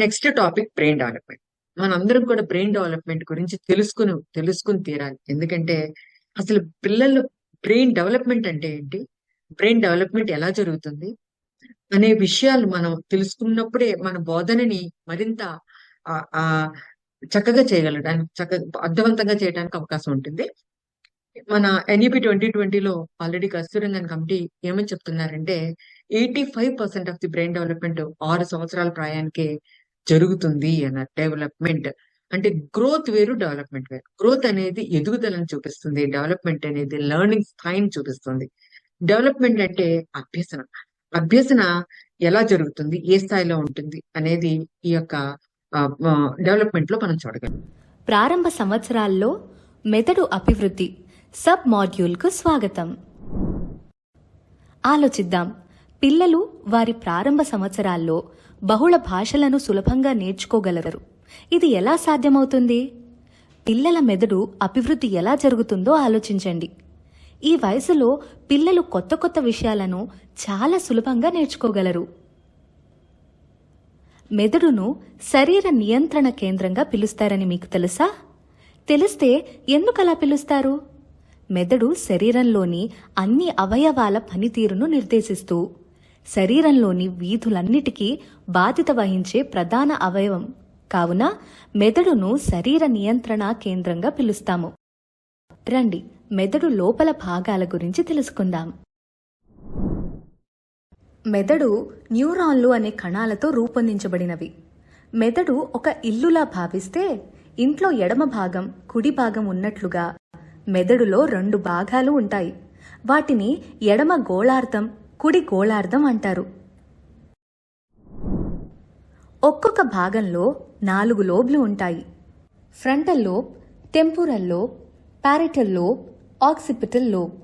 Next topic brain development. మనందరం కూడా brain development గురించి తెలుసుకుని తీరాలి. ఎందుకంటే అసలు పిల్లలు బ్రెయిన్ డెవలప్మెంట్ అంటే ఏంటి, బ్రెయిన్ డెవలప్మెంట్ ఎలా జరుగుతుంది అనే విషయాలు మనం తెలుసుకున్నప్పుడే మన బోధనని మరింత చక్కగా చేయగలడానికి, చక్కగా అర్థవంతంగా చేయడానికి అవకాశం ఉంటుంది. మన NEP 2020లో ఆల్రెడీ కస్తూరంగన్ కమిటీ ఏమని చెప్తున్నారంటే 85% ఆఫ్ ది బ్రెయిన్ డెవలప్మెంట్ 6 సంవత్సరాల ప్రాయానికే జరుగుతుంది అన్న. డెవలప్మెంట్ అంటే గ్రోత్ వేరు, డెవలప్మెంట్ వేరు. గ్రోత్ అనేది ఎదుగుదలను చూపిస్తుంది, డెవలప్మెంట్ అనేది లెర్నింగ్ స్థాయిని చూపిస్తుంది. డెవలప్మెంట్ అంటే అభ్యసన ఎలా జరుగుతుంది, ఏ స్థాయిలో ఉంటుంది అనేది ఈ యొక్క డెవలప్మెంట్ లో మనం చూడగలం. ప్రారంభ సంవత్సరాల్లో మెదడు అభివృద్ధి సబ్ మాడ్యూల్కు స్వాగతం. ఆలోచిద్దాం. పిల్లలు వారి ప్రారంభ సంవత్సరాల్లో బహుళ భాషలను సులభంగా నేర్చుకోగలరు. ఇది ఎలా సాధ్యమవుతుంది? పిల్లల మెదడు అభివృద్ధి ఎలా జరుగుతుందో ఆలోచించండి. ఈ వయసులో పిల్లలు కొత్త కొత్త విషయాలను చాలా సులభంగా నేర్చుకోగలరు. మెదడును శరీర నియంత్రణ కేంద్రంగా పిలుస్తారని మీకు తెలుసా? తెలిస్తే ఎందుకలా పిలుస్తారు? మెదడు శరీరంలోని అన్ని అవయవాల పనితీరును నిర్దేశిస్తూ శరీరంలోని వీధులన్నిటికీ బాధ్యత వహించే ప్రధాన అవయవం కావున మెదడును శరీర నియంత్రణ కేంద్రంగా పిలుస్తాము. రండి, మెదడు లోపల భాగాల గురించి తెలుసుకుందాం. మెదడు న్యూరాన్లు అనే కణాలతో రూపొందించబడినవి. మెదడు ఒక ఇల్లులా భావిస్తే ఇంట్లో ఎడమ భాగం, కుడి భాగం ఉన్నట్లుగా మెదడులో 2 భాగాలు ఉంటాయి. వాటిని ఎడమ గోళార్ధం, కుడి గోళార్ధం అంటారు. ఒక్కొక్క భాగంలో 4 లోబ్లు ఉంటాయి. Frontal lobe, temporal lobe, parietal lobe, occipital lobe.